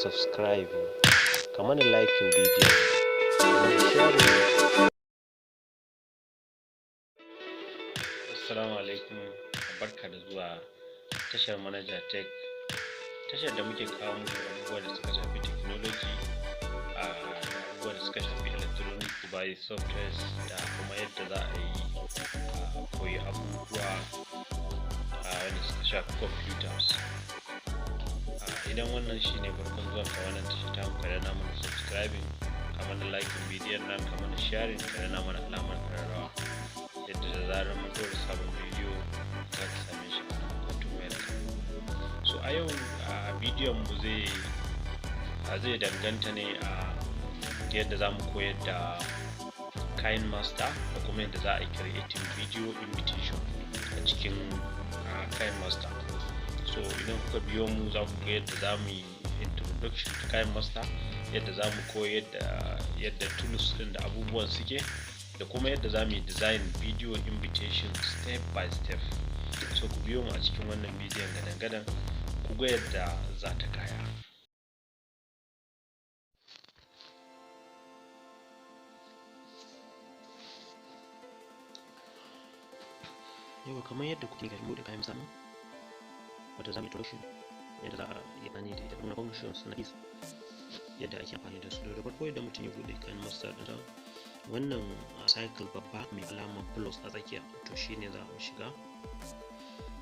subscribe, ka mana like bidiyon, ka mana share. Assalamu alaikum, barka da zuwa tashar Manager Tech, tashar da muke kawo muku abubuwa da suka shafi technology, abubuwa da suka shafi electronic device software, da kuma yadda za a yi koyi abubuwa wanda suka shafi computers. Idan wannan shine farkon zuwan ka wannan tashar ta muka dana mana subscribing, ka mana like bidiyon nan, ka mana sharing, ka dana mana alamar kararrawa, yadda da zarar mun ɗora sabon bidiyo za ka same shi a akwatin wayarka. So a yau bidiyon mu zai danganta ne a yadda za mu koyar da kayan master da kuma yadda za a yi creating video invitation a cikin kayan master. So idan kuka biyo mu za ku ga yadda za mu yi introduction to kayan master, yadda za mu koyar da yadda tools ɗin da abubuwan suke, da kuma yadda za mu yi design video invitation step by step. So ku biyo mu a cikin wannan bidiyon gadan-gadan ku ga yadda za ta kaya. Yau kamar yadda kuke gani buɗe kayan samu wata za mu introduction, yadda za a yi amfani da ita, functions na is, yadda ake amfani da su. Da farko yadda mutum ya buɗe kayan master ɗin wannan cycle babba mai alamar plus a tsakiya, to shine za mu shiga.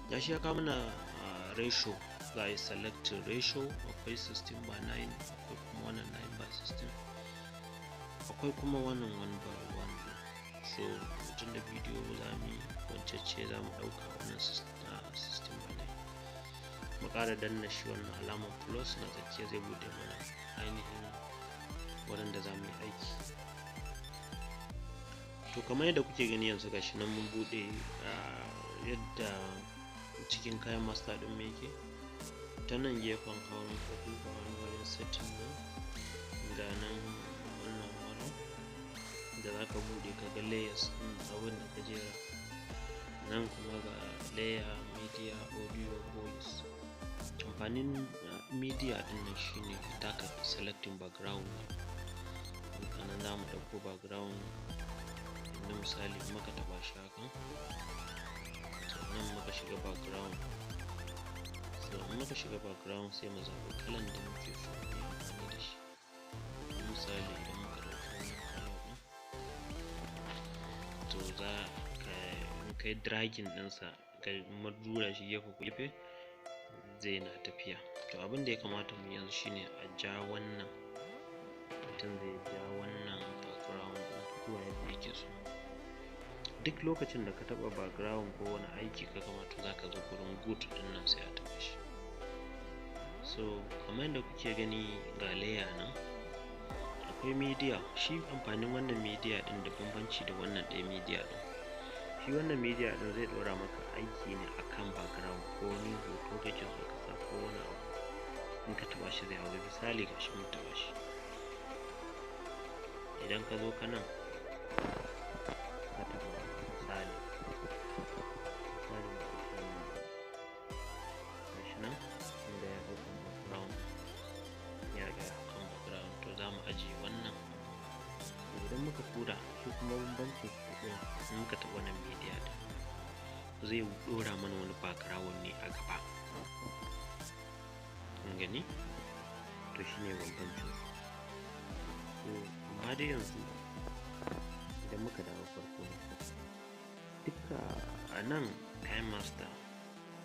Ya shi ya kawo mana ratio, za a yi select ratio, akwai 16:9, akwai kuma wannan 9:16, akwai kuma wannan 1:1. So tun da bidiyo za mu yi wancacce za mu ɗauka wannan 16:9, mu ƙara danna shi wannan alamar plus na tsakiya zai buɗe mana ainihin waɗanda za mu yi aiki. To kamar yadda kuke gani yanzu gashi nan mun buɗe yadda cikin kayan master ɗin mai yake. Ta nan gefen hawan kofi ga wani wurin setting nan, ga nan wannan wurin da za ka buɗe ka ga layers ɗin abin da ka jera. Nan kuma ga layer, media, audio, voice. Amfanin media ɗin nan shine za ka selecting background. Nan za mu ɗauko background na misali muka taɓa shi haka, sannan muka shiga background. Muka shiga background sai mu zaɓi kalan da muke so mu yi amfani da shi. Misali idan muka ɗauki wannan kala ɗin, to za ka kai dragging ɗinsa ka madura shi gefe ko gefe zai na tafiya. To abin da ya kamata mu yanzu shine a ja wannan, mutum zai ja wannan background ɗin zuwa yadda yake so. Duk lokacin da ka taɓa background ko wani aiki ka kamata za ka zo gurin good ɗin nan sai a taɓa shi. So kamar yadda kuke gani ga layer nan, akwai media. Shi amfanin wannan media ɗin da bambanci da wannan ɗaya media ɗin, shi wannan media ɗin zai ɗora maka aiki ne akan background, ko ni hoto kake so ka sa ko wani abu, in ka taɓa shi zai hau. Misali ga shi mun taɓa shi, idan ka zo ka nan ka taɓa misali gashi nan inda ya hau kan background, ya riga ya hau kan background. To za mu ajiye wannan. Idan muka tura shi kuma bambancin su ɗin, in muka taɓa wannan media ɗin zai ɗora mana wani background ne a gaba, kun gani? To shine bambancin su. So amma dai yanzu idan muka dawo farko, duka a nan kayan master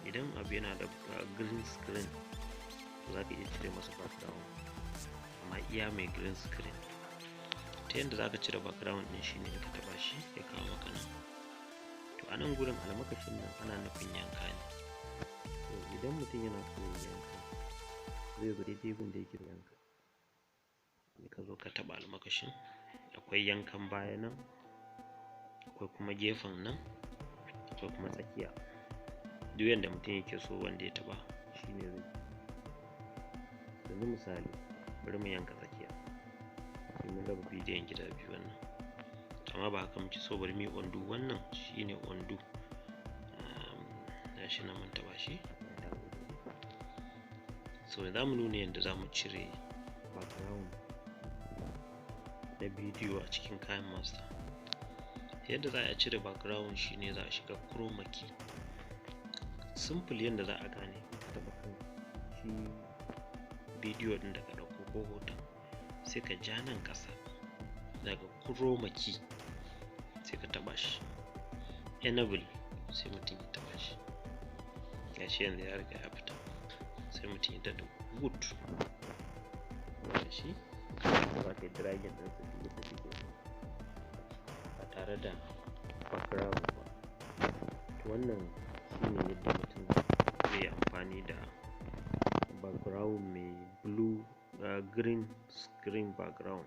idan abu yana da green screen to za ka iya cire masa background, amma iya mai green screen. Ta yadda za ka cire background ɗin shine in ka taɓa shi ya kawo maka nan. To a nan gurin almakashin nan ana nufin yanka ne. To idan mutum yana so ya yanka, zai zo daidai gun da yake yanka, ka zo ka taɓa almakashin, akwai yankan baya nan, akwai kuma gefen nan, akwai kuma tsakiya. Duk yadda mutum yake so wanda ya taɓa shine zai. Yanzu misali bari mu yanka tsakiya, sai mun raba bidiyon gida biyu wannan, amma ba haka muke so. Bari mu yi undo, wannan shine undo. Gashi nan mun taɓa shi, So za mu nuna yadda za mu cire background da bidiyo a cikin kayan master. Yadda za a cire background shine za a shiga chroma key. Simple yadda za a gane ka taɓa kan shi bidiyo ɗin da ka ɗauko ko hoton, sai ka ja nan ƙasa daga chroma key sai ka taɓa shi, enable sai mutum ya taɓa shi. Gashi yanzu ya riga ya fita, sai mutum ya daɗa good da shi ba kai dragging ɗin sa fiye da fiye ba tare da background ba. To wannan shine yadda mutum zai amfani da background mai blue green screen background.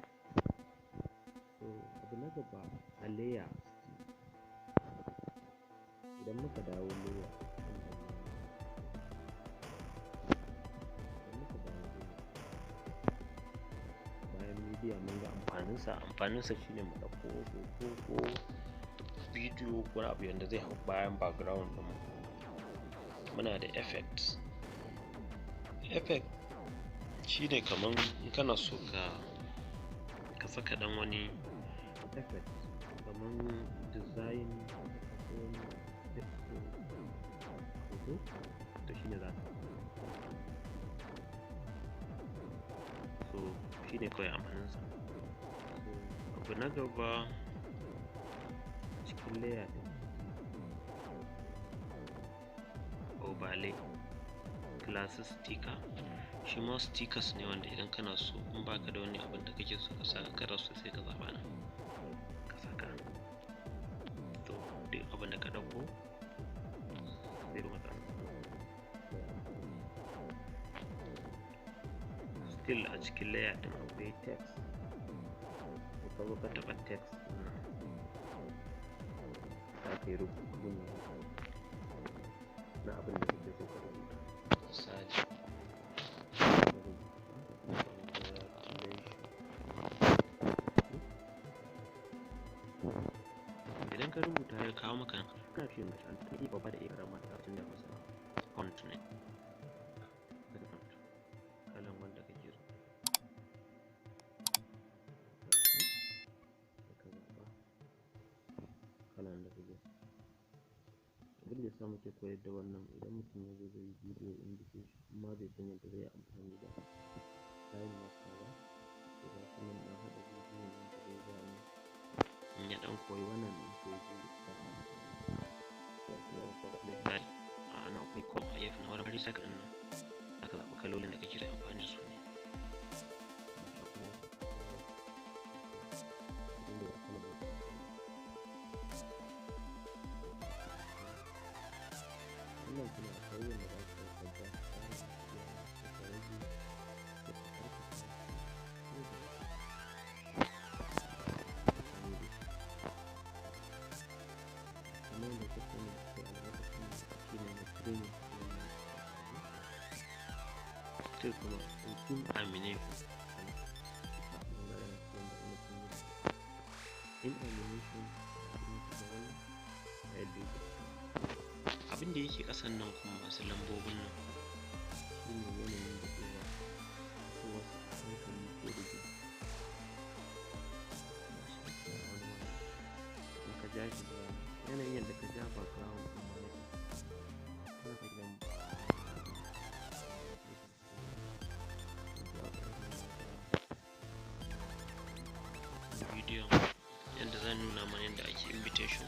So abu na gaba a layer, idan muka dawo layer bayan media mun ga amfaninsa shine mu ɗauko hoto ko bidiyo ko abu yanda zai hau bayan background ɗin. Muna da effect shine kaman in kana so ka saka dan wani effect kaman design ko hoto, to shine za ka so shine kawai amfaninsa. Abu na gaba cikin layer ɗin overlay classes sticker, shi ma stickers ne wanda idan kana so in baka da wani abin da kake so ka saka kana so sai ka zaɓa nan ka saka. To duk abin da ka ɗauko zai maka. Still a cikin layer ɗin akwai text, ka zo ka taɓa text za ka yi rubutu ne na abin da kake so ka rubuta. Misali idan ka rubuta ya kawo maka kafi mai an ta yi babba da iya karama ta tun da masa font ne kalan wanda kake so ka zaɓa kalan da kake so. Abin da yasa muke koyar da wannan, idan mutum ya zo zai yi bidiyo invitation amma bai san yadda zai yi amfani da kayan master ba, to ga shi nan na haɗa bidiyo yadda zai gane in ya ɗan koyi wannan ɗin sai ji ana akwai kuma a gefen wani bari saka ɗin nan aka zaɓi kalolin da kake da amfani da su ne. Wannan kuma akwai yadda za ka kwanta sai kuma in amination abin da yake ƙasan nan kuma masu lambobin nan shine yanayin da kowa ko wasu hankali ko da ke in ka ja shi da yanayin yadda ka ja background ɗin wani za ka gan bidiyon yadda zan nuna mana yadda ake invitation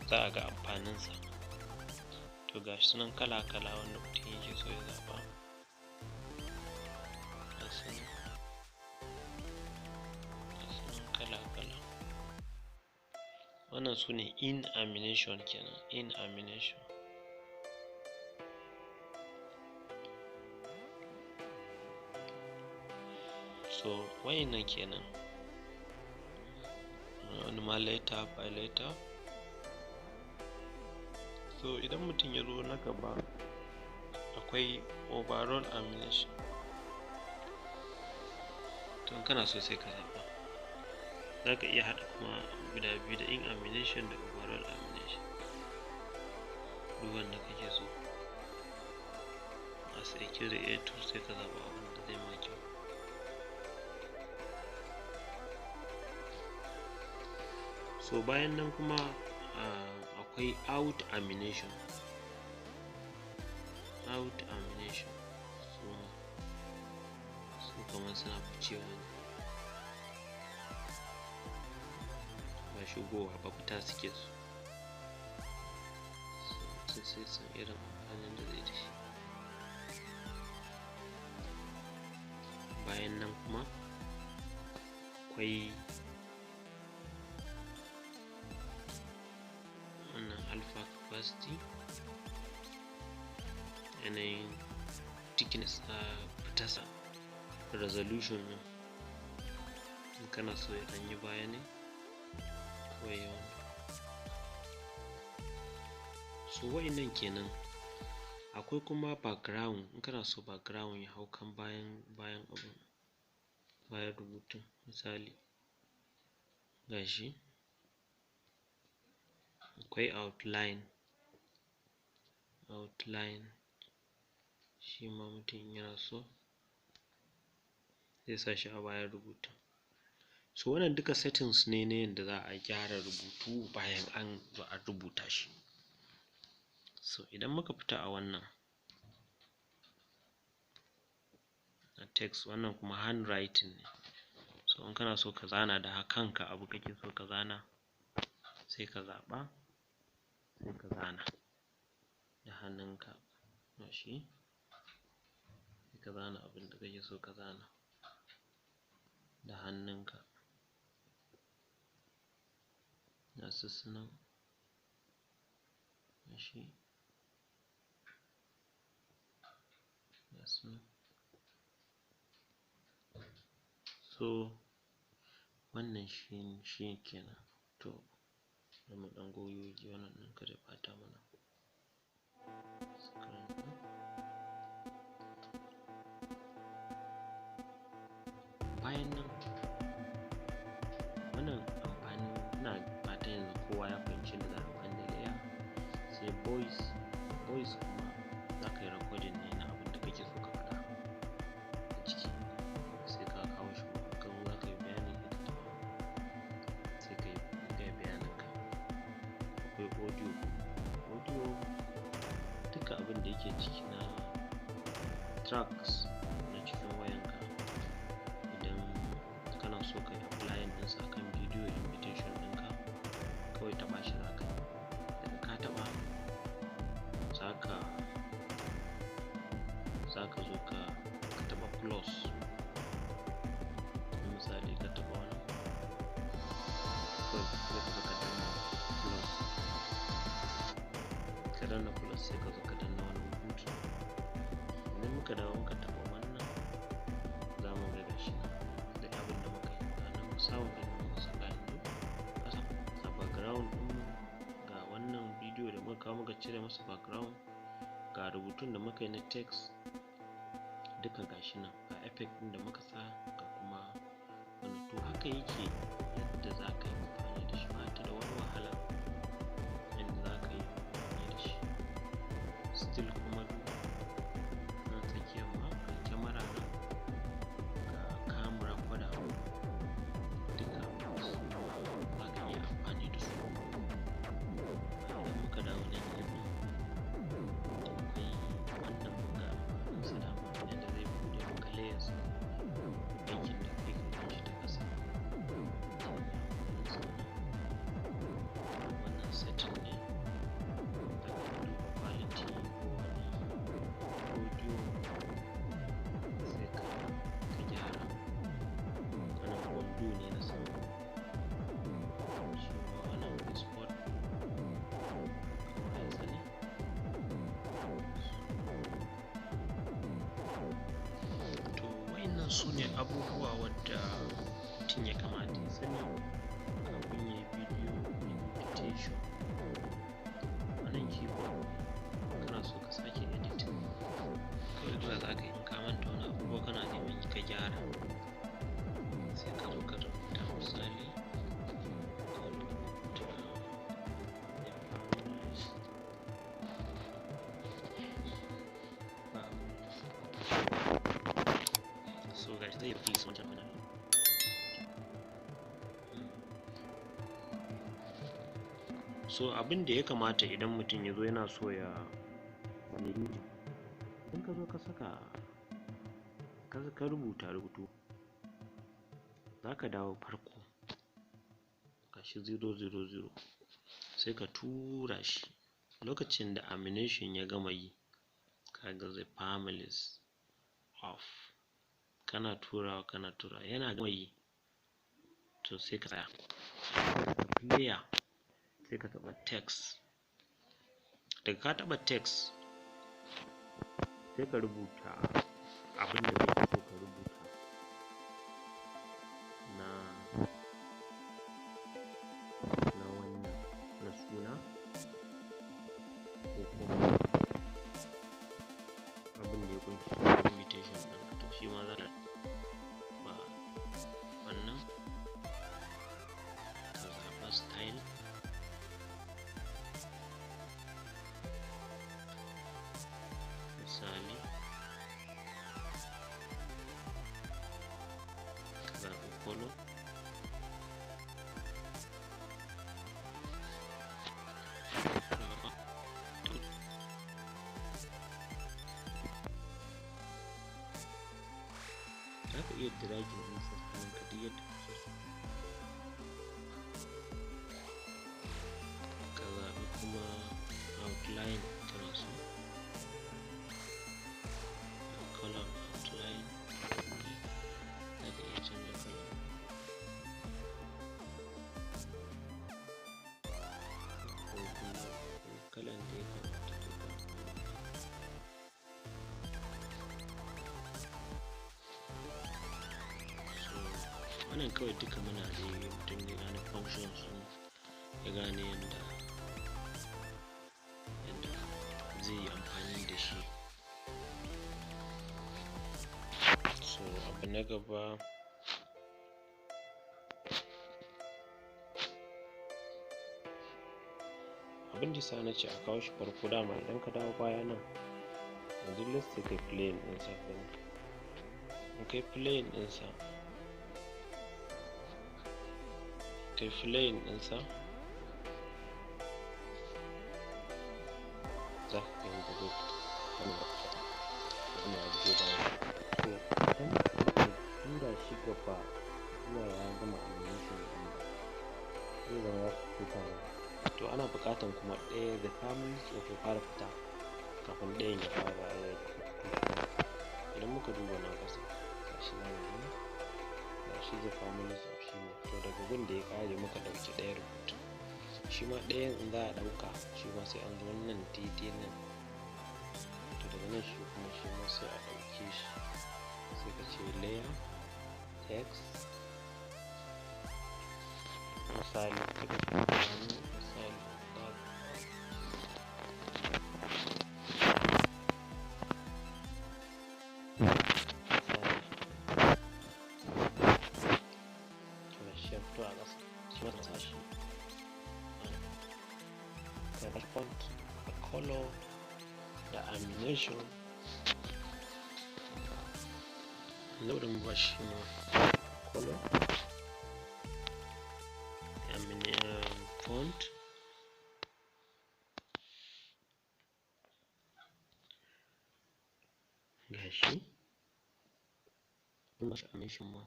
za a ga amfaninsa. To ga shi nan kala-kala wanda mutum yake so ya zaɓa. Kala-kala wannan su ne in amination kenan, in amination. So wayannan kenan, wani ma later by later. So idan mutum ya zo na gaba akwai overall amination, to kana so sai ka zaɓa, za ka iya haɗa kuma guda biyu da in amination da overall amination, duk wanda kake so. as a creator sai ka zaɓa abin da zai ma kyau. So bayan nan kuma akwai out animation. Su kamar suna ficewa ne, ba shigowa ba, fita suke su sai san irin amfanin da zai da shi. Bayan nan kuma akwai wannan alpha capacity, yanayin thickness a fitarsa, resolution ɗin in kana so ya ɗanyi baya ne kawai yawan. So wa'innan kenan. Akwai kuma background, in kana so background ya hau kan bayan abun, bayan rubutun. Misali gashi akwai outline shi ma mutum yana so zai sa shi a bayan rubutun. So wannan duka settings ne na yadda za a gyara rubutu bayan an zo an rubuta shi. So idan muka fita a wannan a text, wannan kuma handwriting ne. So in kana so ka zana da kanka, abu kake so ka zana, sai ka zaɓa sai ka zana da hannunka. Gashi sai ka zana abin da kake so ka zana da hannunka. Gasu nan gashi, gasu nan. So wannan shi kenan. To bari mu ɗan goge wannan ɗin kada ya ɓata mana screen ɗin. Bayan nan wannan amfani, ina fata yanzu kowa ya fahimci da za a amfani da layer. Sai voice kuma za ka yi recording ne na abin da kake so ka faɗa a ciki, sai ka kawo shi ka zo za ka yi bayani sai ka yi bayanin ka. Akwai audio duka abin da yake ciki na tracks na cikin wayanka. Idan kana so ka yi applying ɗinsa akan video invitation ɗinka, kawai taɓa shi za ka yi. Daga ka taɓa za ka zo ka taɓa plus. Misali ka taɓa wani kawai sai ka zo ka danna plus, ka danna plus sai ka zo ka danna wani rubutu. Idan muka dawo muka taɓa wannan, za mu ga gashi da abin da muka yi. Ga nan sound ɗin da muka saka yanzu, a background ɗin ga wannan bidiyo da muka kawo muka cire masa background, ga rubutun da muka yi na text duka gashi nan, ga effect ɗin da muka sa, ga kuma wani. To haka yake yadda za ka yi amfani da shi, ba ta da wani wahala yadda za ka yi amfani da shi. Still kuma na tsakiyar ma ga kyamara nan, ga camera kwada, duka za ka iya amfani da su. Idan muka dawo nan gefe akwai wannan ga su dama yadda zai buɗe maka layers aikin da kai ka shi ta ƙasa. Wannan setting ne da ka duba quality ko wani audio sai ka gyara. Wannan undo ne na sama, shi ma wannan export kawai asali. To wa'innan su ne abubuwa wadda mutum ya kamata ya sani kafin ya yi video invitation. Wannan keyboard kana so ka sake editing, kawai zuwa za ka yi. In ka manta wani abu ko kana neman ka gyara, sai ka zo ka rubuta misali ka rubuta zai fi sun ta mana. So abin da ya kamata idan mutum ya zo yana so ya nemi, in ka zo ka saka ka rubuta rubutu, za ka dawo farko gashi 000 sai ka tura shi. Lokacin da amination ya gama yi, kaga the families of, kana turawa yana gama yi, to sai ka tsaya player, sai ka taɓa text. Daga ka taɓa text sai ka rubuta abin da kake so ka rubuta na wannan na suna, ko kuma abin da ya kunshi invitation ɗin, to shi ma za ka ba wannan, ka zaɓa style, misali ka zaɓi color, za ka iya dragging ɗinsa hannunka duk yadda kake so. Ka zaɓi kuma outline kana so, color outline, za ka iya canza color. Ko kuma kalan da ya kamata to ka wannan kawai duka muna da mutum ya gane functions ɗin, ya gane yadda zai yi amfani da shi. So abu na gaba, abin da sa na ce a kawo shi farko, dama idan ka dawo baya nan, yanzu let's say kai playing ɗinsa, in kai playing ɗinsa, za ka ga yadda zai kuma biyo baya. So idan ka tura shi gaba zuwa ya gama animation ɗin, zai zama ya fita. To ana buƙatan kuma ɗaya da families of ya fara fita kafin ɗayan ya fara fito. Idan muka duba na ƙasa, gashi za mu gani gashi the families of shi ne. To daga gun da ya ƙare muka ɗauki ɗaya rubutu, shi ma ɗayan in za a ɗauka shi ma sai an zo wannan daidai nan. To daga nan shi kuma shi ma sai a ɗauke shi, sai ka ce layer text, misali sai ka ce misali fito a ƙasa, shi ma sa shi da font, da color, da animation. Laurin ba shi ma color, font, gashi kuma shi animation ma.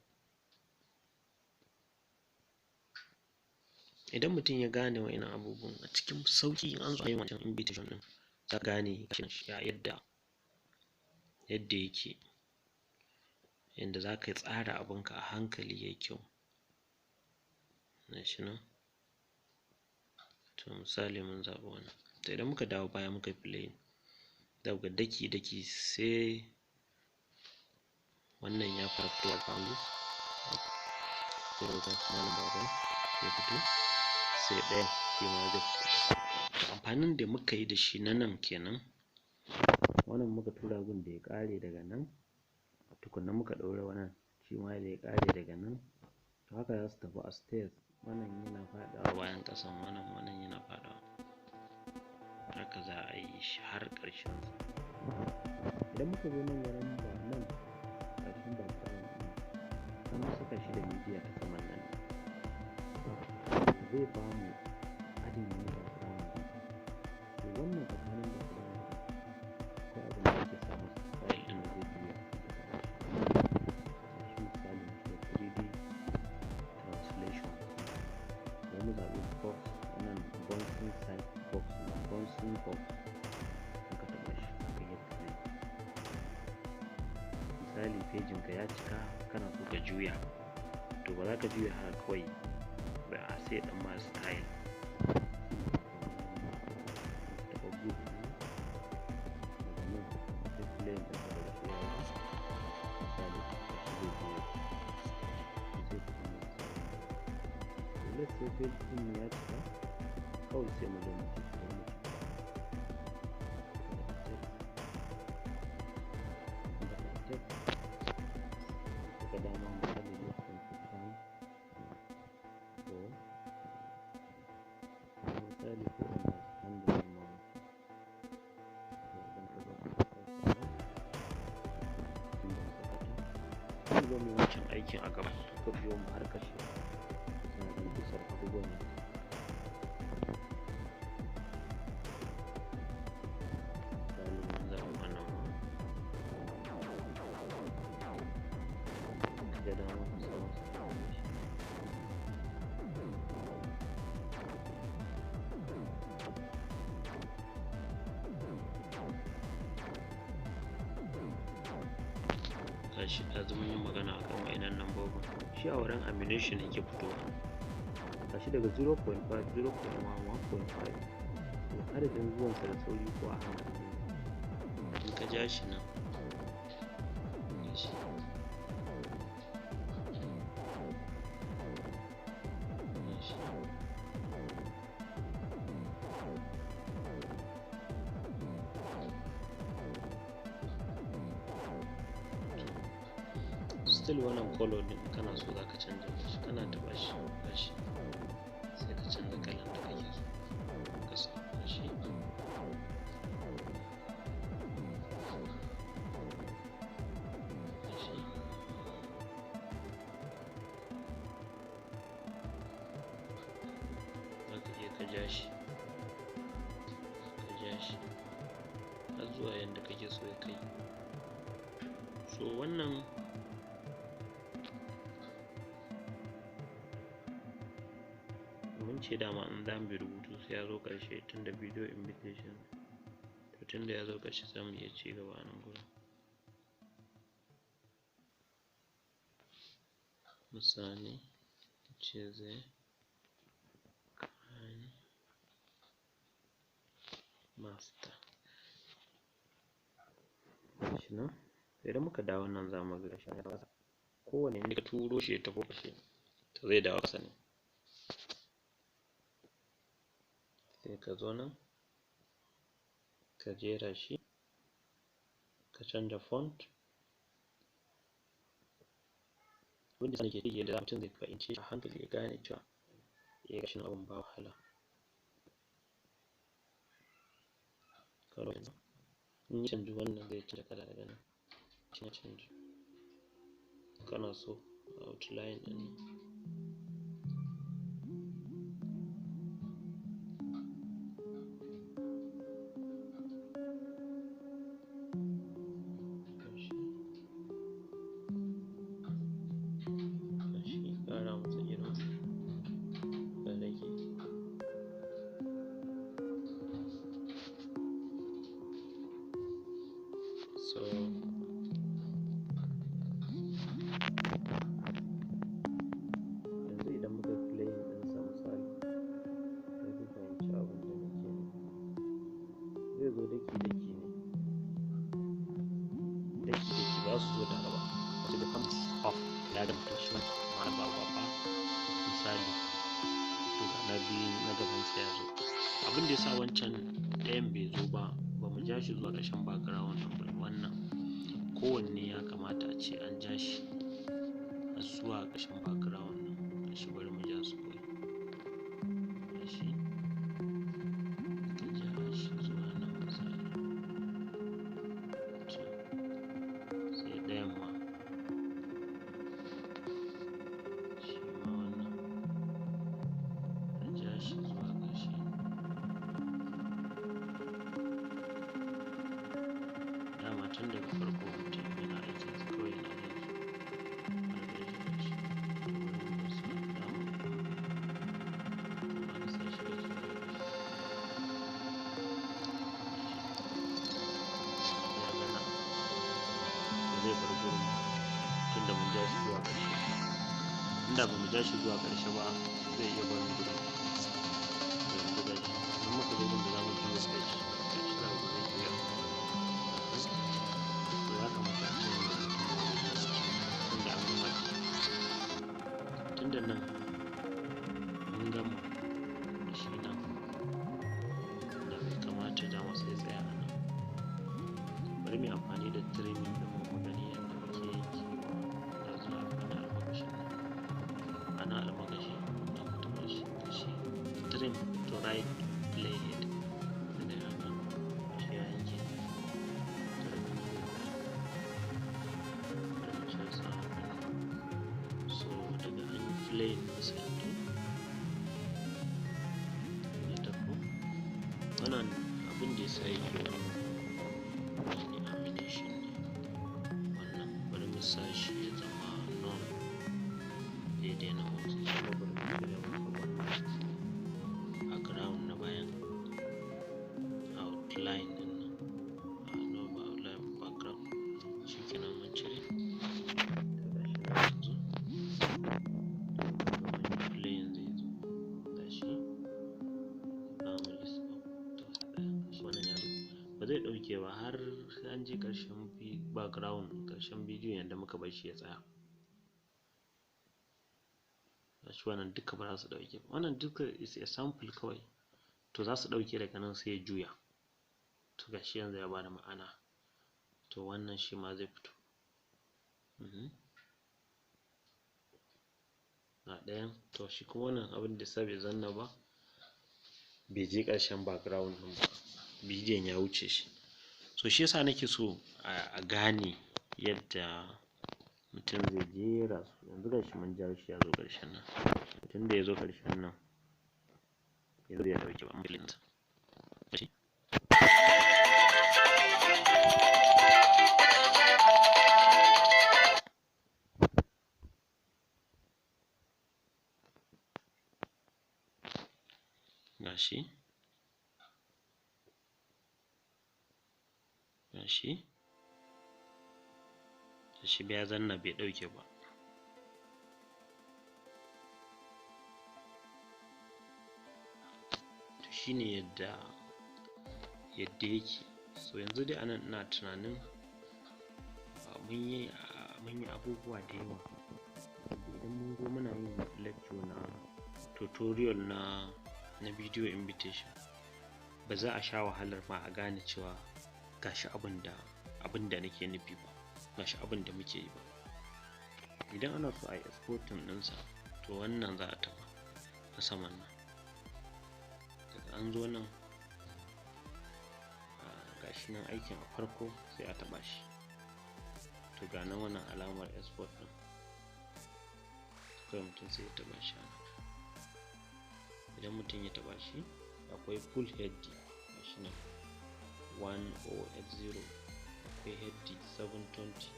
Idan mutum ya gane wa'innan abubuwan a cikin sauƙi, in an zo yin wancan invitation ɗin, za ka gane yadda yake, yadda za ka tsara abinka a hankali yayi kyau. Gashi nan. To misali mun zaɓi wannan. To idan muka dawo baya muka play, za ku ga daki sai wannan ya fara fitowa families, sai daga malam baban ya fito, sai ɗayan shi ma zai fito. Amfanin da muka yi da shi na nan kenan, wannan muka tura gun da ya ƙare daga nan, tukunna muka ɗaura wannan shi ma da ya ƙare daga nan. To haka za su tafi a stairs, wannan yana faɗawa bayan ƙasan wannan yana faɗawa, haka za a yi shi har ƙarshen sa. Idan muka zo nan wurin ba nan ƙarshen background, biya ta saman nan zai ba mu adin ne da samu. To wannan tsakanin da samu ko abin da ake samu style ɗin da zai biya shi misali da 3D translation. Za mu zaɓi box wannan bouncing side box bouncing box muka taɓa shi ga yadda zai misali pejin ka ya cika kana so ka juya, to ba za ka juya haka kawai ba, a sai ɗan ma style taɓa group ne daga nan sai plane ɗin ka daga shi yawa misali ka shi zai juya zai kuma let's say page ɗin ya cika kawai sai mu zo mu ci gaba mu ci daga dama misali lokacin kusan ko misali ko wanda handa da ma zan zo mu yi wancan aikin a gaba ka biyo mu har ƙarshe suna da bisar abubuwan da shi ɗazu mun yi magana akan wa'innan lambobin. Shi a wurin amination yake fitowa gashi daga 0.5 0.1 1.5 to adadin zuwansa da sauri ko a hankali in ka ja shi nan still wannan color din kana so za ka canza shi kana taɓa shi gashi sai ka canza kalan da kake so ka sa shi za ka iya ka ja shi har zuwa yadda kake so ya kai. So wannan mun ce dama in za mu yi rubutu sai ya zo ƙarshe tunda video invitation, to tunda ya zo ƙarshe za mu iya ci gaba a nan gurin. Misali ce zai kai master shi nan, idan muka dawo nan za mu ga shi kowane inda ka turo shi ya tafi ƙarshe to zai dawo ƙasa ne. Sai ka zo nan ka jera shi ka canza font wanda sani ke ciki yadda mutum zai fahimci a hankali ya gane cewa ya gashi abin ba wahala. Kawai in yi canji wannan zai canza kala daga nan shi na canji kana so outline ɗin nan so yanzu idan muka play ɗinsa misali sai ku fahimci abin da nake nufi. Zai zo daki-daki ne daki-daki ba su zo da gaba wato da comes off ya da mutum shi ma'ana ba misali to ga na biyu na gaban sa ya zo. Abin da ya sa wancan ɗayan bai zo ba mu ja shi zuwa ƙarshen background wannan kowanne ya kamata a ce an ja shi har zuwa ƙarshen background ɗin shi. Bari mu ja su kawai shi ka ja shi zuwa nan misali sai ɗayan ma tun daga farko mutum yana aikin sa kawai yana yin su zai bar gurin tunda mun ja shi zuwa ƙarshe. Inda ba mu ja shi zuwa ƙarshe ba zai iya barin gurin. To yanzu ga shi in muka zo gun da za mu juya page ga shi za ku zai juya. To ya kamata a ce tunda an gama tunda nan mun gama da shi nan da bai kamata da masa ya tsaya a nan. Bari mu yi amfani da trimming ɗin mu gani yadda muke yankewa. Da zuwa amfani almakashin nan. Ana almakashi da ka taɓa shi da shi trim to right play head da haka shi ya yanke. So daga an play ɗinsa yanzu ya tafi. Wannan abin da ya sa yake wani animation ne. Wannan bari mu sa shi ya zama non daidai na motsi. Kuma bari mu cire masa wannan background na bayan outline ɗin nan. No ba outline background. Shi kenan mun cire. Ba zai ɗauke ba har an je ƙarshen background ƙarshen bidiyon yadda muka bar shi ya tsaya. Gashi wannan duka ba za su ɗauke ba. Wannan duka is a sample kawai. To za su ɗauke daga nan sai ya juya. To gashi yanzu ya bada ma'ana. To wannan shi ma zai fito. Na ɗayan. To shi kuma wannan abin da sa bai zanna ba bai je ƙarshen background ɗin ba. Bidiyon ya wuce shi. So shi yasa nake so a gane yadda mutum zai jera su. Yanzu gashi mun ja shi ya zo ƙarshen nan. Tunda ya zo ƙarshen nan yanzu zai ɗauke ba mun filinsa. Gashi. Gashi. Gashi ya zanna bai ɗauke ba. To shine yadda yake. So yanzu dai anan ina tunanin mun yi abubuwa da yawa. Idan mun zo muna yin lecture na tutorial na video invitation ba za a sha wahalar ma a gane cewa gashi abin da nake nufi ba, gashi abin da muke yi ba. Idan ana so a yi exporting ɗinsa to wannan za a taɓa a saman nan. Daga an zo nan gashi nan aikin a farko sai a taɓa shi. To ga nan wannan alamar export ɗin kawai mutum sai ya taɓa shi. Idan mutum ya taɓa shi akwai full HD gashi nan 1080, akwai HD 720,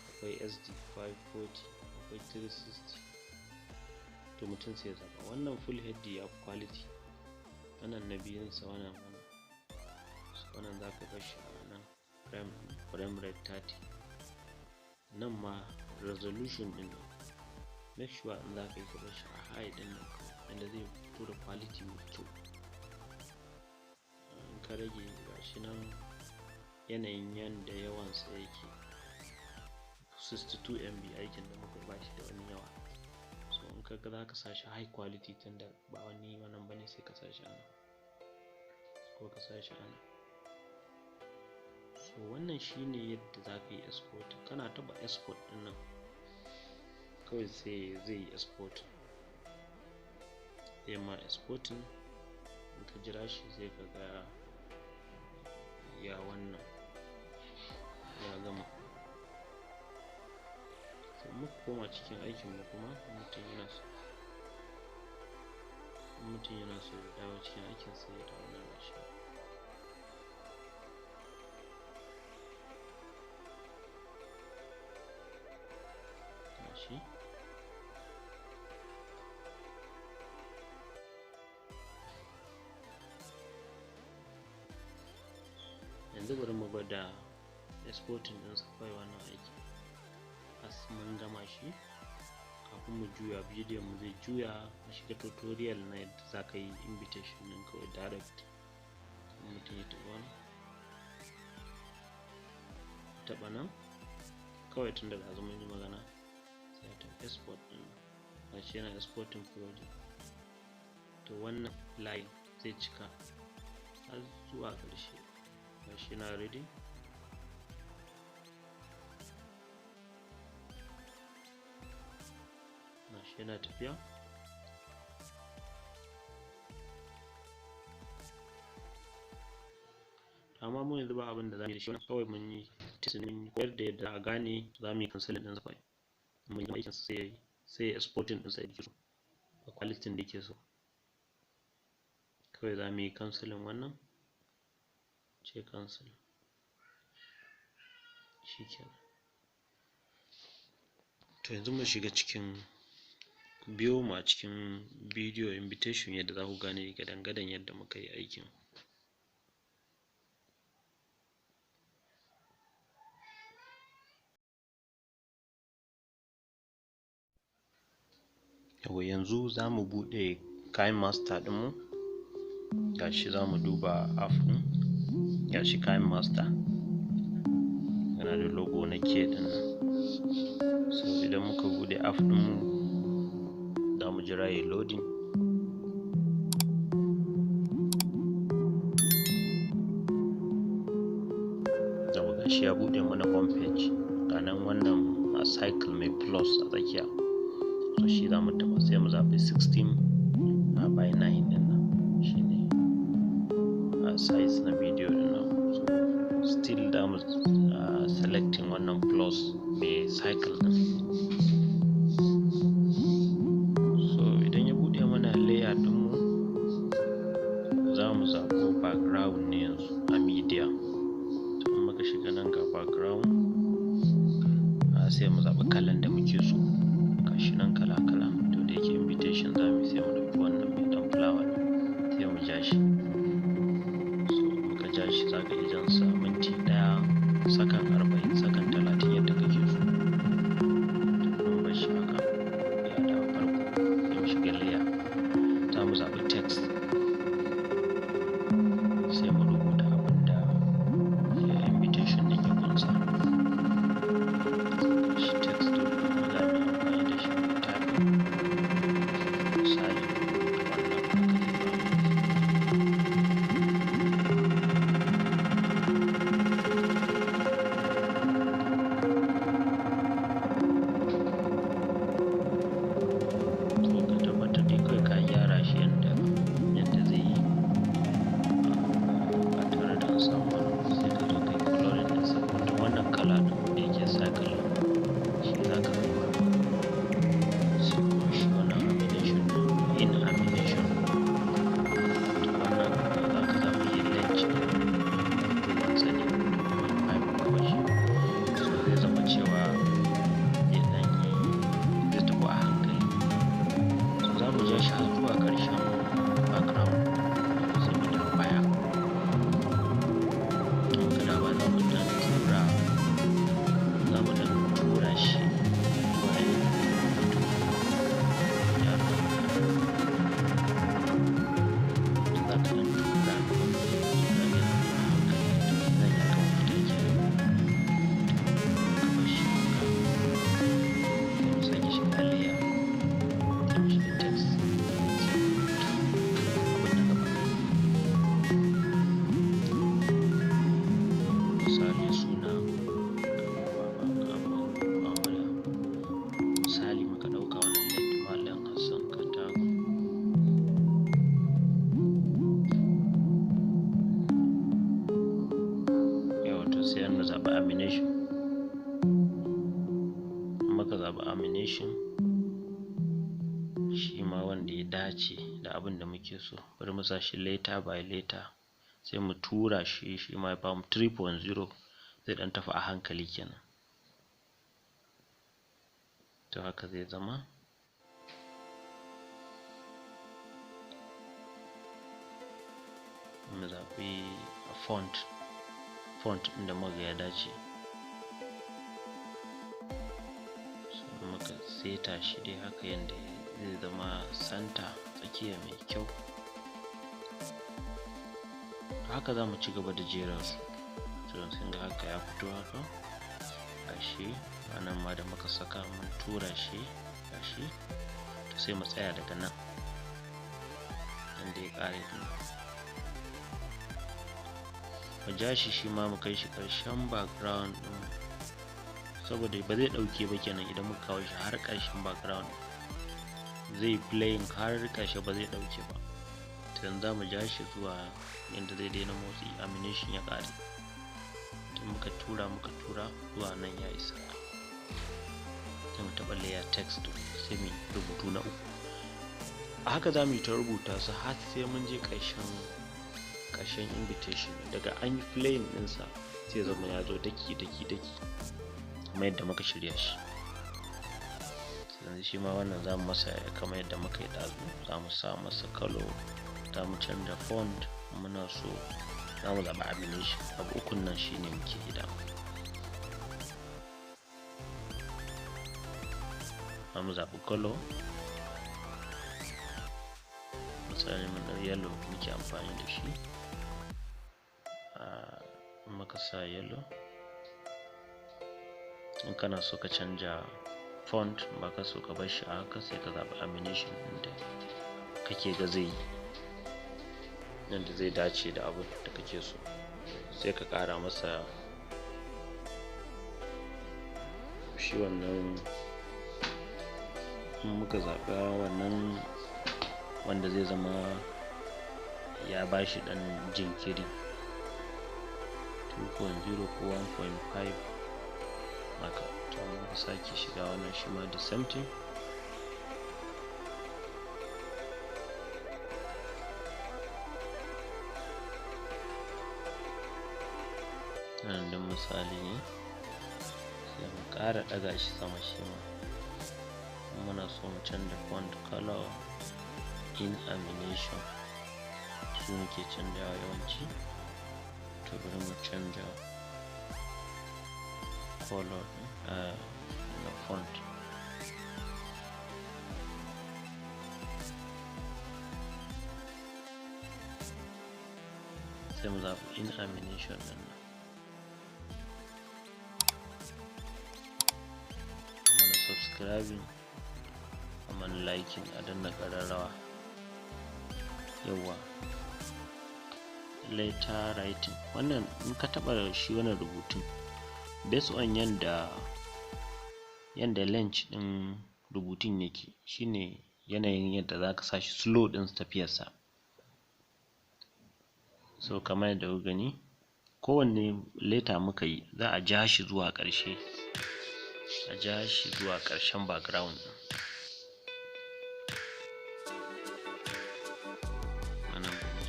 akwai SD 540, akwai 360. To mutum sai ya zaɓa. Wannan full HD ya fi quality. Wannan na biyunsa wannan za ka bar shi a nan frame rate 30. Nan ma resolution ɗin nan make sure in za ka yi ka bar shi a high ɗin nan inda zai fito da quality mai kyau. In ka rage gashi nan yanayin yanda yawansa yake 62 MB aikin da muka ba shi da wani yawa. So in ka ga za ka sa shi high quality tunda ba wani wannan bane sai ka sa shi a nan ko ka sa shi a nan. So wannan shine yadda za ka yi export. Kana taɓa export ɗin nan kawai sai zai yi export. Zai ma exporting. In ka jira shi sai ka ga ya wannan ya gama. So muka koma cikin aikin mu kuma mutum yana so ya dawo cikin aikin sai ya dawo nan gashi. yanzu bari mu gwada exporting ɗinsa kawai wannan aiki. As mun gama shi, kafin mu juya bidiyon mu zai juya a shiga tutorial na yadda za ka yi invitation ɗin kawai direct. Mutum ya taɓa wani, taɓa nan kawai tun daga zama yi magana sai ta export ɗin a shi yana exporting project. To wannan line zai cika har zuwa ƙarshe. Ga shi na ready. Ga shi yana tafiya. Amma mu yanzu ba abin da za mu yi da shi, kawai mun yi testing, mun yi koyar da yadda a gane za mu yi cancelling ɗinsa kawai. Mun yi aikin sai ya exporting ɗinsa yake so a quality da yake so. Kawai za mu yi cancelling wannan, ce cancel, shi kenan. To yanzu mu shiga cikin biyo mu a cikin video invitation yadda za ku gane gadan-gadan yadda muka yi aikin. Yau yanzu za mu buɗe kayan master ɗinmu. Gashi za mu duba app ɗin, gashi kayan master yana da logo na Creat ɗin nan. So idan muka buɗe app ɗinmu za mu jira yayi loading. Yau gashi ya buɗe mana home page, ga nan wannan a cycle mai plus a tsakiya. So shi za mu taɓa sai mu zaɓi 16 by 9 ɗin nan, shi ne size na video ɗin nan. So still da mu selecting wannan plus mai cycle ɗin. So idan ya buɗe mana layer ɗinmu za mu zaɓo background ne yanzu a media. To in muka shiga nan ga background sai mu zaɓi kalan da muke so. Gashi nan kala-kala, to da yake invitation za mu sai mu ɗauki wannan mai ɗan flower sai mu ja shi. So muka ja shi za ka iya jan sa minti 1, sakan 40, sakan 30 yadda kake so. To mun bar shi haka ya dawo farko, sai mu shiga layer, za mu zaɓi text sai mu rubuta abin da invitation ɗin ya ƙunsa. Shi text ɗin kuma za mu yi amfani da shi mu typing. Misali rubuta wannan haka zai ba mu. To ka tabbatar dai kawai ka gyara shi yadda zai yi ba tare da an samu wani, sai ka zo ka yi coloring ɗinsa. Wato wannan kala ɗin da yake cycle shi za ka ɗora. Sai kuma shi wannan animation ɗin, in animation. To wannan za ka zaɓi yin length ɗin sani 1.5 kawai shi. So zai zama cewa ya ɗan yi, zai tafi a hankali. So za mu ja shi har zuwa ƙarshen background sai mu dawo baya. To muka dawo baya za mu ɗan tura, shi zuwa inda ya za ka ɗan tura nan ya hankali, nan ya kan fita kenan. To muka bar shi haka sai mu sake shiga layer, sai mu shiga text sai mu rubuta abin da gaba. Misali suna misali muka ɗauka wannan late Malam Hassan Katako. Yau to sai an zaɓi amination. Muka zaɓi amination shi ma wanda ya dace da abin da muke so. Bari mu sa shi letter by letter sai mu tura shi, shi ma ya bamu 3.0, zai ɗan tafi a hankali kenan. To haka zai zama. Mu zaɓi font font ɗin da muka ya dace, so muka seta shi dai haka yanda zai zama santa tsakiya mai kyau. Haka za mu ci gaba da jera su. Sun ga haka ya fito haka, gashi anan ma da muka saka mun tura shi gashi, to sai mu tsaya daga nan inda ya ƙare din, mu ja shi ma mu kai shi ƙarshen background din, saboda ba zai ɗauke ba kenan idan muka kawo shi har ƙarshen background zai playing har ƙarshe ba zai ɗauke ba. to yanzu za mu ja shi zuwa yanda zai daina motsi, amination ya ƙare. muka tura zuwa nan ya isa, sai mu taɓa layer text sai mu rubutu na uku. A haka za mu yi ta rubuta su har sai mun je ƙarshen invitation. Daga an yi playing ɗinsa sai zama ya zo daki kuma yadda muka shirya shi. Yanzu shi ma wannan za mu masa kamar yadda muka yi ɗazu, za mu sa masa color, za mu canza font, muna so za mu zaɓi amination. Abu ukun nan shi ne muke gida. Za mu zaɓi color, misali mun ɗau yellow muke amfani da shi. Muka sa yellow, in kana so ka canja font ba ka so ka bar shi a haka sai ka zaɓi amination ɗin da kake ga zai yi, yadda zai dace da abin da kake so, sai ka ƙara masa shi wannan. In muka zaɓa wannan wanda zai zama ya bashi ɗan jinkiri 2.0 ko 1.5 haka, to muka sake shiga wannan shi ma da same thing. nan din misali ne, sai mu ƙara ɗaga shi sama shi ma. Muna so mu canza font color in amination, su muke canjawa yawanci, to bari mu canja color na font. Sai mu zaɓi in amination ɗin nan. Mana subscribing, mana liking, a danna ƙararrawa. Yawwa, letter writing, wannan in ka taɓa shi wannan rubutun based on yanda length ɗin rubutun yake, shine yanayin yadda za ka sa shi slow ɗin tafiyarsa. So kamar yadda kuka gani, kowanne letter muka yi za a ja shi zuwa ƙarshe, a ja shi zuwa ƙarshen background ɗin.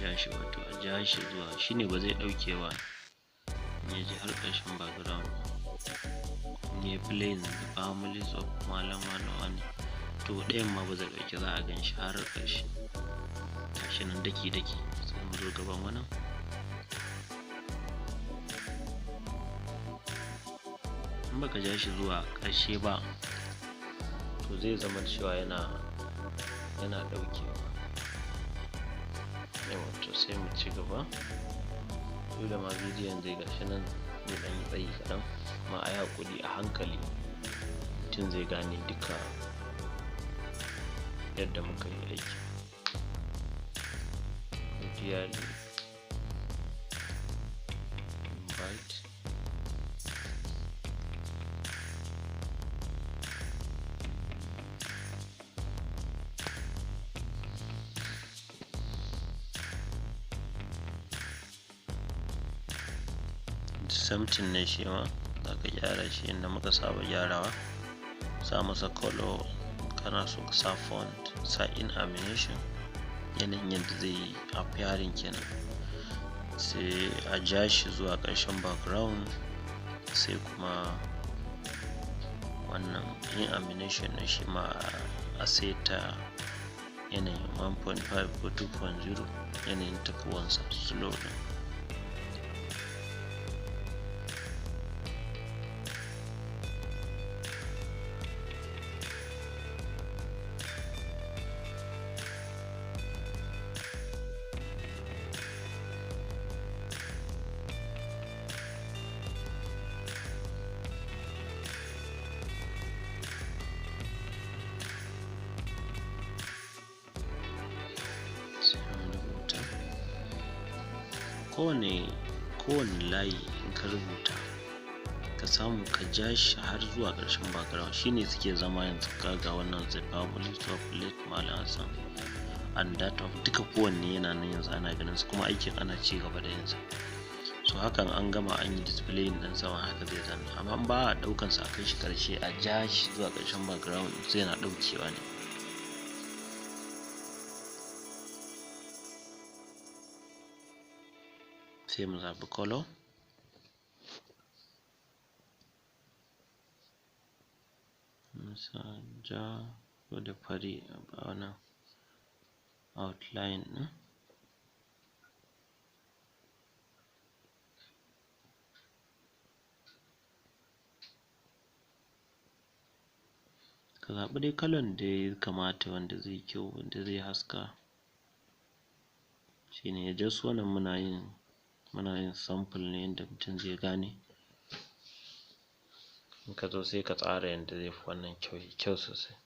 Ja shi, wato a ja shi zuwa, shine ba zai ɗauke ba in ya je har ƙarshen background. In ya plain the families of malam wani, to ɗayan ma ba zai ɗauke, za a gan shi har ƙarshe. Gashi nan daki sai mu zo gaban wannan. In baka ja shi zuwa ƙarshe ba to zai zama cewa yana ɗaukewa. To sai mu ci gaba. Dole ma bidiyon zai gashi nan zai ɗan yi tsayi kaɗan, amma a yi haƙuri, a hankali mutum zai gane duka yadda muka yi aiki. Ideally invite, something ne shi ma za ka gyara shi inda muka saba gyarawa. Sa masa color, kana so ka sa font, sa in amination, yanayin yadda zai yi appearing kenan. Sai a ja shi zuwa ƙarshen background, sai kuma wannan in amination na shi ma a seta yanayin 1.5 ko 2.0, yanayin tafiwansa slow ɗin. kowane layi in ka rubuta ka samu ka ja shi har zuwa ƙarshen background, shine suke zama yanzu ga wannan the family of late Malam Hassan and that of duka kowanne yana nan yanzu ana ganin su, kuma aikin ana ci gaba da yanzu. So hakan an gama an yi display ɗin sama haka zai zanna, amma ba a ɗaukan sa a kai shi ƙarshe a ja shi zuwa ƙarshen background sai yana ɗaukewa ne. Sai mu zaɓi color, misali ja ko da fari a wannan outline ɗin. Ka zaɓi dai kalan da ya kamata wanda zai kyau, wanda zai haska. Shine just wannan muna yin sample ne yanda mutum zai gane. In ka zo sai ka tsara yanda zai fi wannan kyau sosai.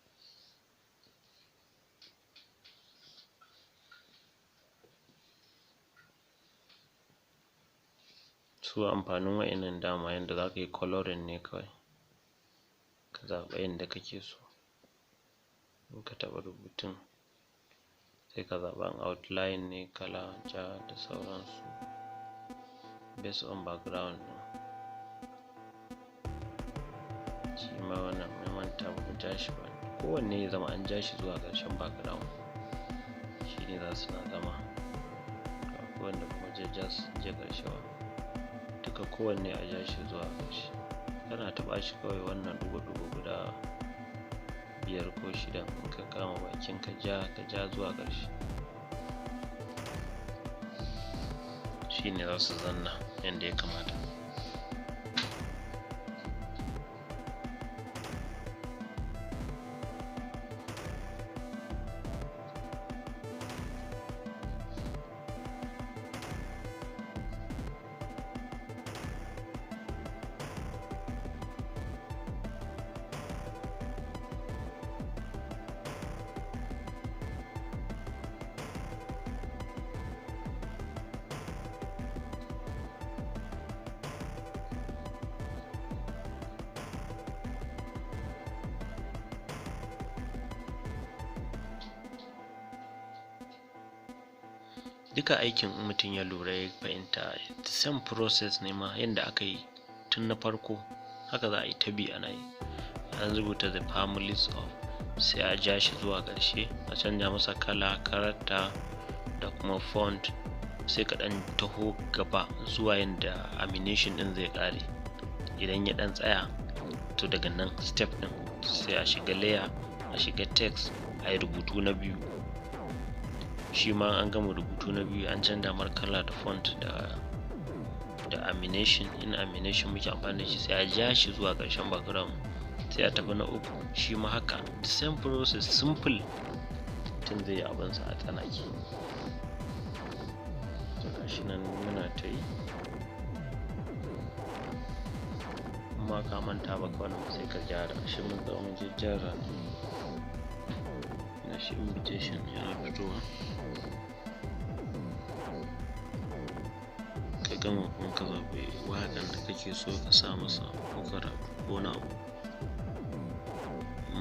Su amfanin wa'innan dama yanda za ka yi coloring ne kawai, ka zaɓa yanda kake so. In ka taɓa rubutun sai ka zaɓa outline ne, kala ja da sauransu based on background ɗin. Shi ma wannan mai manta ba mu ja shi ba, kowanne ya zama an ja shi zuwa ƙarshen background, shi ne za su na zama. Akwai wanda kuma ja su je ƙarshe ba, duka kowanne a ja shi zuwa ƙarshe. Kana taɓa shi kawai wannan ɗigo-ɗigo guda 5 ko 6 in ka kama bakin ka ja zuwa ƙarshe, shi ne za su zanna yanda ya kamata. Duka aikin in mutum ya lura ya fahimta same process ne ma yanda aka yi tun na farko, haka za a yi ta bi ana yi. An rubuta the families of, sai a ja shi zuwa ƙarshe, a canja masa kala, character da kuma font, sai ka ɗan taho gaba zuwa yanda animation ɗin zai ƙare. Idan ya ɗan tsaya to daga nan step ɗin sai a shiga layer, a shiga text, a yi rubutu na biyu. Shi ma an gama rubutu na biyu an canza mar kala da font da animation. In animation muke amfani da shi sai a ja shi zuwa ƙarshen background, sai a tafi na uku. Shi ma haka the same process, simple, mutum zai yi abinsa a tsanake. To gashi nan muna ta yi, amma ka manta ba kawai sai ka gyara shi. Mun zo mun gyara na shi, invitation yana fitowa. Ka gama kuma ka zaɓi waƙan da kake so ka sa masa ko karatu ko wani abu.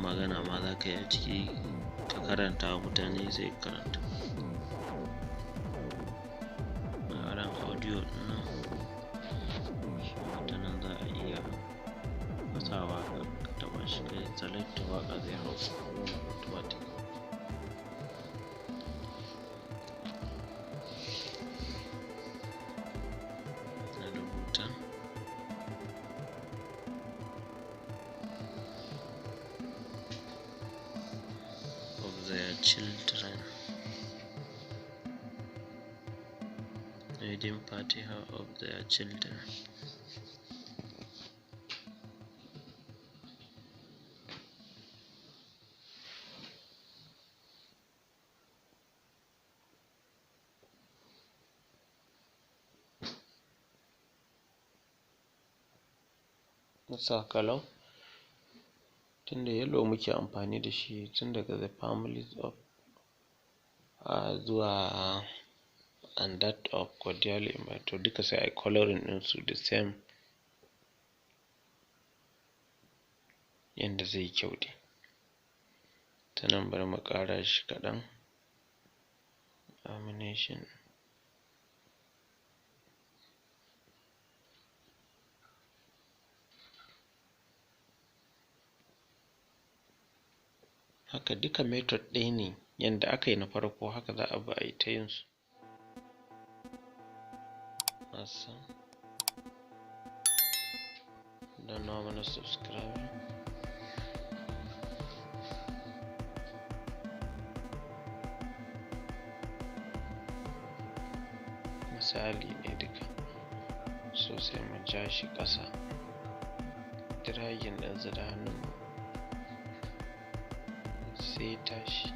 Magana ma za ka yi a ciki ka karanta wa mutane sai ka karanta. Ɓangaren audio ɗin nan shi ma ta nan za a iya sa waƙa, ka taɓa shi ka yi select waƙa zai hau automatic. Children reading Fatiha of their children. Sa kalau tunda yellow muke amfani da shi tun daga the families of zuwa and that of cordially to duka sai a coloring ɗinsu the same yanda zai kyau dai. Ta nan bari mu ƙara shi kaɗan, lamination. Haka duka method ɗaya ne, yanda aka yi na farko haka za a bi a yi ta yin su. Don nawa mana subscribe. Misali ne duka, so sai mu ja shi ƙasa, dragging ɗinsa da hannunmu, sai tashi.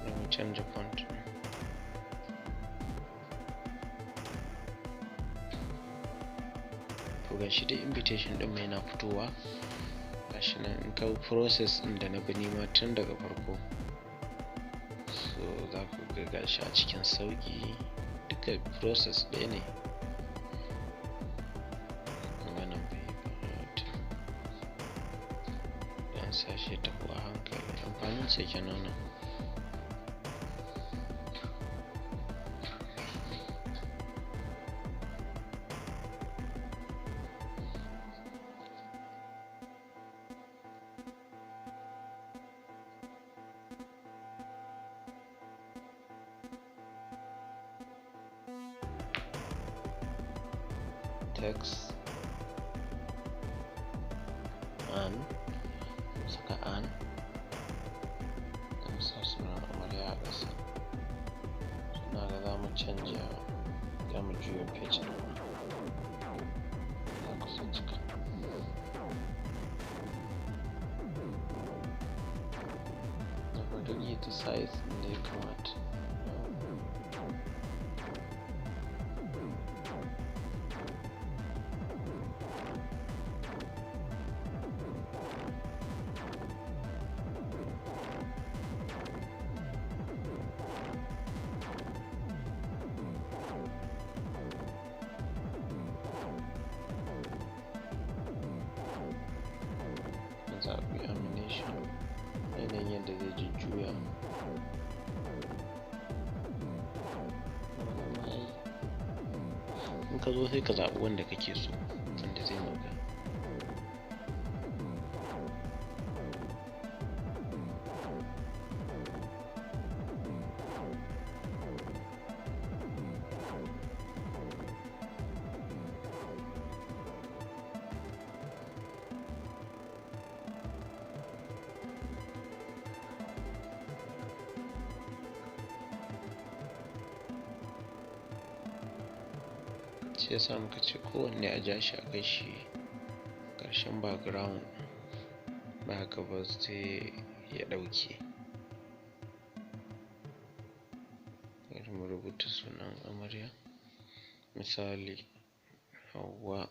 Sai mu canja font ɗin. To ga shi dai invitation ɗin mai na fitowa. Gashi nan in ka process ɗin da na bi nima tun daga farko, so za ku ga gashi a cikin sauƙi, duka process ɗaya ne. Wannan bai ba, an sashe ta a hankali, amfanin sa kenan nan. Text an, saka an, don sa sunan amarya a ƙasa. Suna ga za mu canja, za mu juya page ɗin, za ku sa cika. Na bari iya ta size ɗin da ya kamata. Zaɓi animation, yanayin yadda zai jujjuya. In ka zo sai ka zaɓi wanda kake so, wanda zai maka. Shi yasa muka ce kowanne a ja shi a kai shi ƙarshen background, ba haka ba sai ya ɗauke. Bari mu rubuta sunan amarya, misali Hauwa,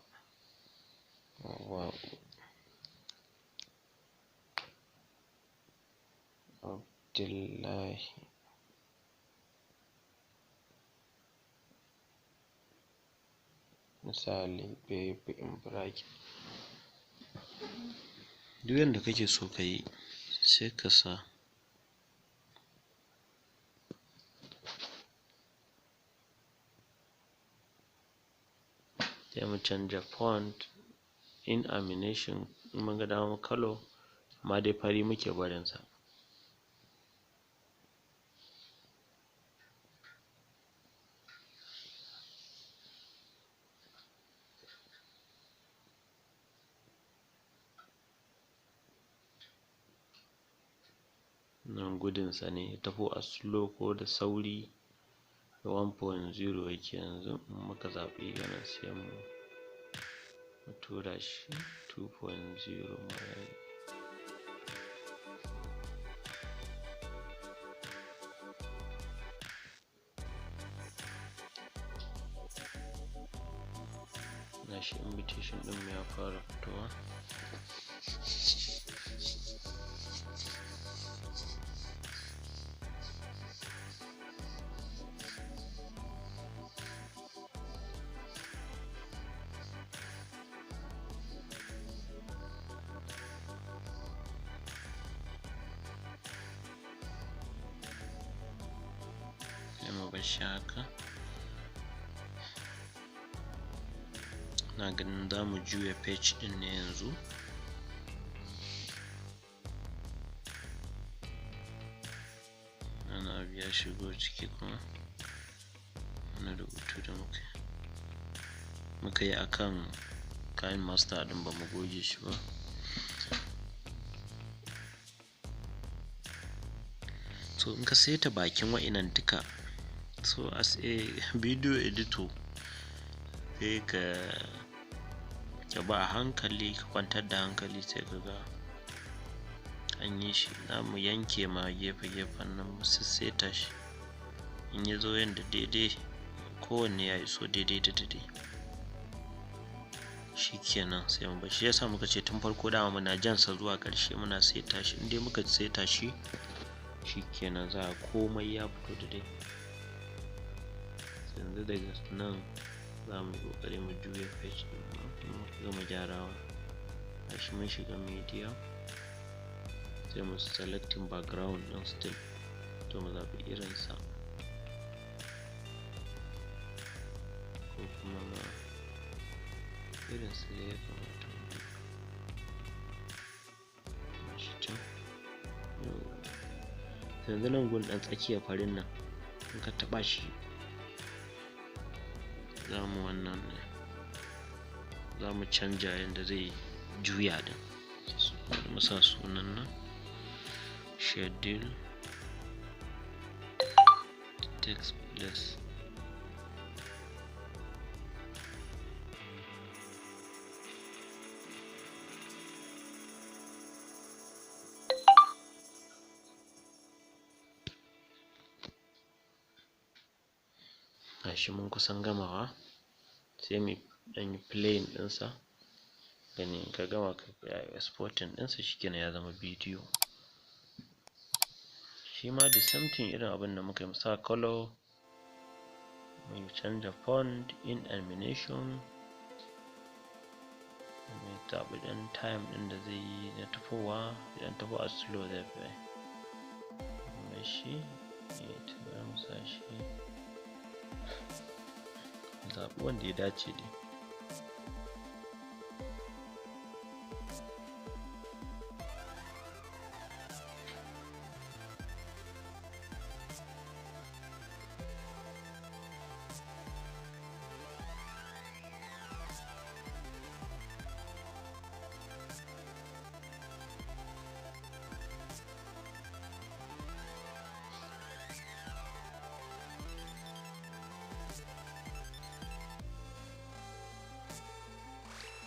Abdullahi. Misali baby in bracket. Duk yanda kake so ka yi sai ka sa. Sai mu canja font in animation, in mun ga dama color, amma dai fari muke barin sa. Nan gudunsa ne ya tafi a slow ko da sauri, 1.0 yake yanzu. In muka zaɓi ganin sai mu tura shi 2.0 ma yayi. shi invitation ɗin ya fara fitowa. Sai mu bar shi haka. Na ganin za mu juya page ɗin ne yanzu. Ana abu ya shigo ciki kuma wani rubutu da muka yi akan kayan master ɗin ba mu goge shi ba. So in ka saita bakin wa'inan duka, so as a video editor sai ka ba a hankali, ka kwantar da hankali sai ka ga an yi shi. Za mu yanke ma gefe-gefen nan mu sassaita shi in ya zo yanda daidai, kowanne ya iso daidai da daidai. Shi kenan sai mu bar shi. Yasa muka ce tun farko dama muna jan sa zuwa ƙarshe muna saita shi. In dai muka saita shi, shi kenan za a komai ya fito daidai. Yanzu daga nan za mu yi ƙoƙari mu juya page ɗin mu gama gyarawa. Gashi mun shiga media, sai mu selecting background ɗin still, to mu zaɓi irinsa ko kuma ma irinsa ya kamata mu duba. Gashi can. Yanzu nan gun ɗan tsakiyar farin nan in ka taɓa shi, za mu wannan ne, za mu canja yadda zai juya din. Mu sa sunan nan schedule text plus. Gashi mun kusan gamawa, sai mu ɗan yi playing ɗinsa, gani ka gama ka exporting ɗinsa, shikenan ya zama bidiyo. Shi ma the same thing irin abin da muka yi, mu sa color, mu canza font, in animation, mu zaɓi ɗan time ɗin da zai yi na tafowa, idan tafo a slow zai fi. Mai shi ya tafi mu sa shi, zaɓi wanda ya dace dai.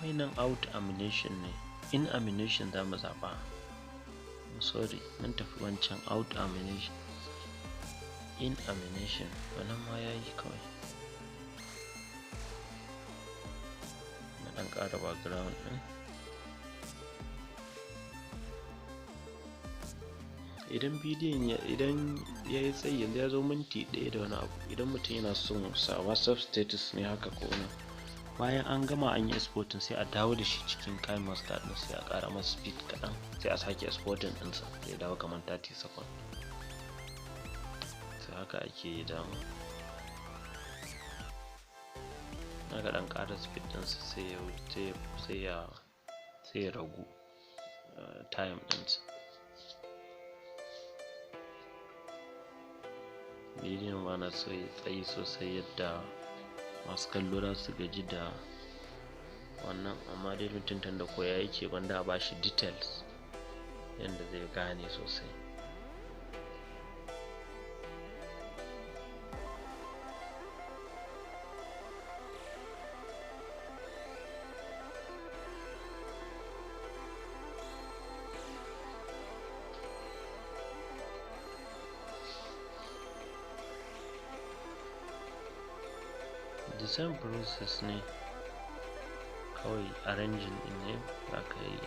Wannan out animation ne, in animation za mu zaɓa. Sorry, mun tafi wancan out animation. In animation, wannan ma ya yi kawai. Na ɗan ƙara background ɗin. Idan bidiyon idan ya yi tsayi, yanzu ya zo minti 1 da wani abu, idan mutum yana son sa WhatsApp status ne haka ko na, bayan an gama an yi exporting sai a dawo da shi cikin kayan master ɗin, sai a ƙara masa speed kaɗan, sai a sake exporting ɗinsa ya dawo kamar 30 seconds. Sai haka ake yi dama. Haka ɗan ƙara speed ɗinsa sai ya ragu time ɗinsa. Bidiyon ba na so ya tsayi sosai yadda masu kallo za su gaji da wannan, amma dai mutum da koya yake, wanda a bashi details yadda zai gane sosai. The same process ne. kawai arranging din ne za ka yi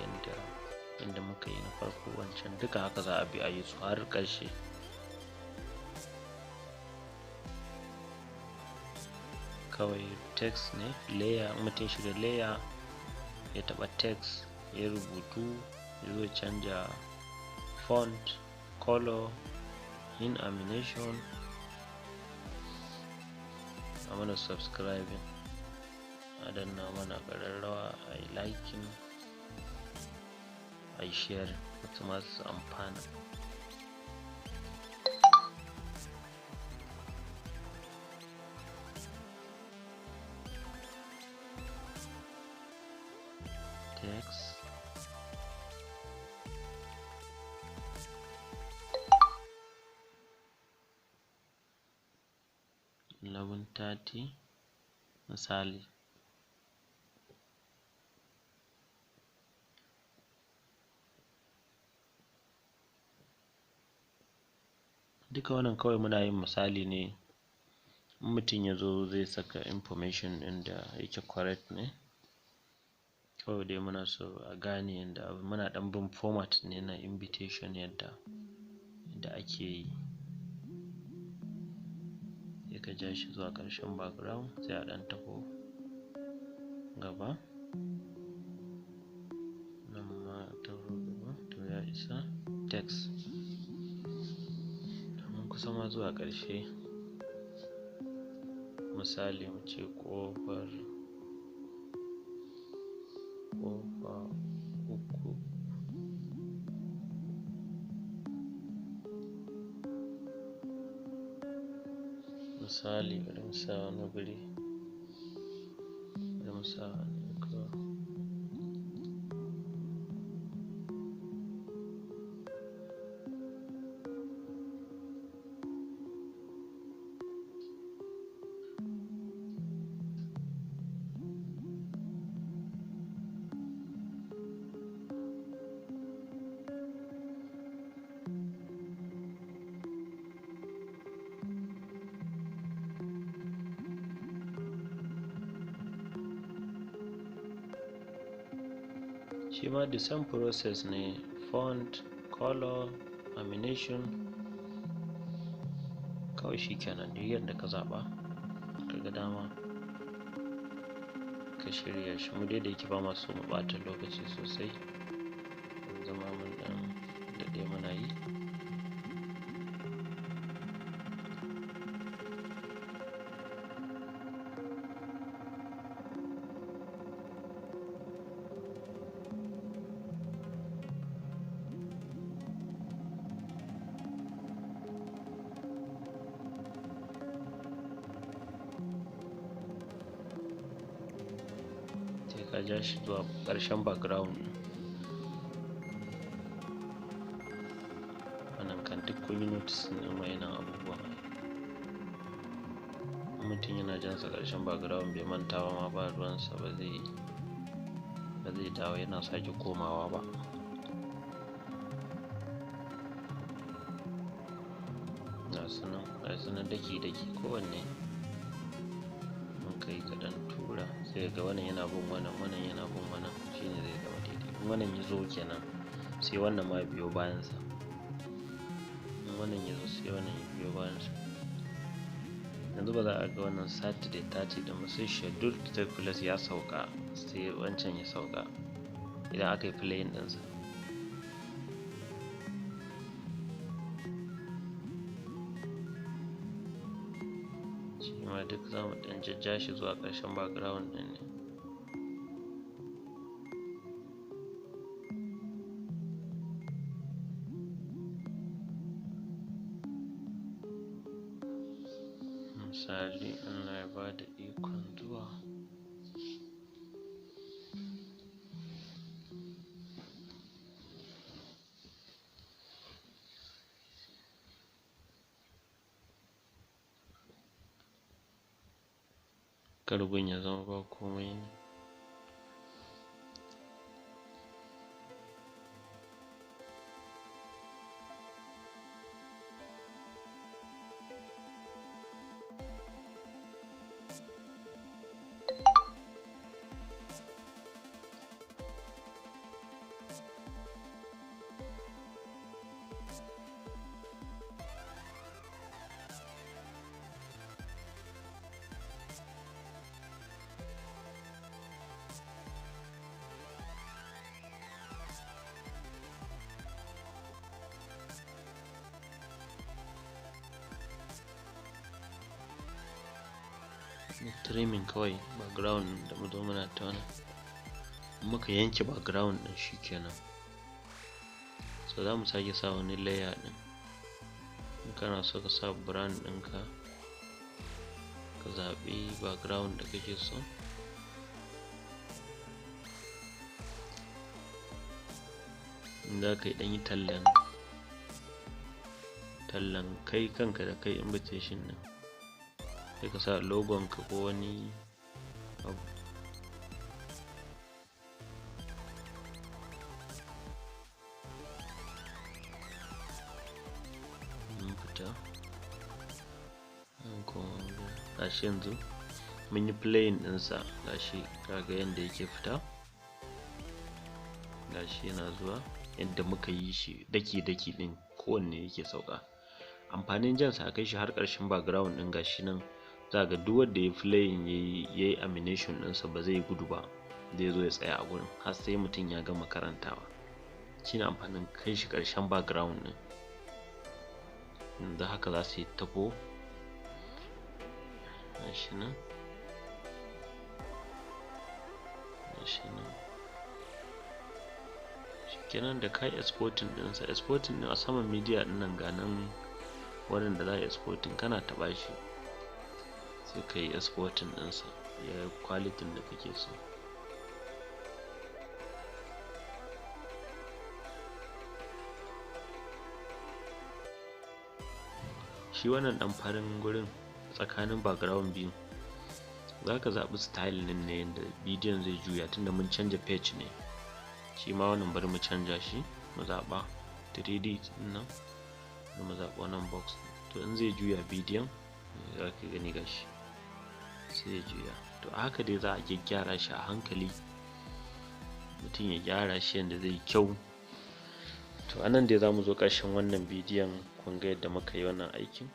inda muka yi na farko wancan, duka haka za a bi a yi su har ƙarshe. Kawai text ne layer, mutum shiga layer ya taɓa text ya rubutu ya zo canja font, color, in animation, a mana subscribing, a danna mana ƙararrawa, a yi liking, a yi share, wasu masu amfana. Text 11:30 misali. Duka wannan kawai muna yin misali ne, in mutum ya zo zai saka information ɗin da yake correct ne, kawai dai muna so a gane yadda muna ɗan bin format ne na invitation yadda ake yi. Sai ka ja shi zuwa ƙarshen background, sai a ɗan taho gaba, nan ma taho gaba, to ya isa text. Mun kusa ma zuwa ƙarshe, misali mu ce ƙofa uku, misali bari mu sa wani guri, bari mu sa wani kawai. Shi ma the same process ne, font, color, animation, kawai shi kenan duk yadda ka zaɓa ka ga dama ka shirya shi. Mu dai da yake ba masu mu ɓata lokaci sosai, zama mun ɗan daɗe muna yi. Ka ja shi zuwa ƙarshen background ɗin. Wannan kan duk kun yi notice ɗin waɗannan abubuwan. Mutum yana jan sa ƙarshen background bai manta ba ma, ba ruwansa, ba zai dawo yana sake komawa ba. Ga sunan daki-daki kowanne mun kai kaɗan tura, sai ga wannan yana bin wannan, wannan yana bin wannan, shine zai zama daidai. In wannan ya zo kenan sai wannan ma biyo bayansa, in wannan ya zo sai wannan ya biyo bayansa. Yanzu ba za a ga wannan Saturday 30 da sai schedule to take place ya sauka sai wancan ya sauka idan aka yi playing ɗinsa. Shi ma duk za mu ɗan jajja shi zuwa ƙarshen background ɗin ne. Misali, Allah ya ba da ikon zuwa. Karbin ya zama ba komai ne. na trimming kawai background da mu zo muna ta wani muka yanke background din shikenan. So za mu sake sa wani layer din, in kana so ka sa brand ɗinka ka zaɓi background da kake so. In za ka yi ɗan yi tallan kai kanka da kai invitation ɗin, sai ka sa logon ka ko wani abu. Mun fita gashi yanzu mun yi playing ɗinsa, gashi kaga yadda yake fita, gashi yana zuwa yadda muka yi shi daki-daki ɗin kowanne yake sauka. Amfanin jansa a kai shi har ƙarshen background ɗin gashi nan, za ga duk wanda ya playing yayi animation ɗinsa ba zai gudu ba, zai zo ya tsaya a gurin har sai mutum ya gama karantawa. Shine amfanin kai shi ƙarshen background ɗin. Yanzu haka za su yi tabo gashi nan, shikenan da kai exporting ɗinsa. Exporting ɗin a saman media ɗin nan ga nan wurin da za a yi exporting, kana taɓa shi sai ka yi exporting ɗinsa ya yi quality da kake so. Shi wannan ɗan farin gurin tsakanin background biyu za ka zaɓi style ɗin ne yadda bidiyon zai juya, tunda mun canja page ne. Shi ma wannan bari mu canja shi, mu zaɓa 3D nan da mu zaɓa wannan box. To in zai juya bidiyon za ka gani gashi sai ya juya. To a haka dai za a gyaggyara shi a hankali, mutum ya gyara shi yadda zai yi kyau. To anan dai za mu zo ƙarshen wannan bidiyon. Kun ga yadda muka yi wannan aikin.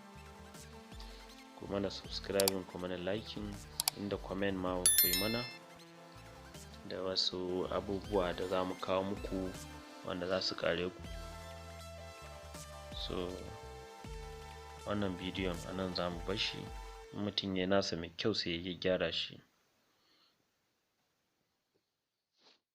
Ku mana subscribing, ku mana liking, inda comment ma ku yi mana da wasu abubuwa da za mu kawo muku wanda za su kare ku. So wannan bidiyon anan za mu bar shi, in mutum ya nasa mai kyau sai ya gyara shi.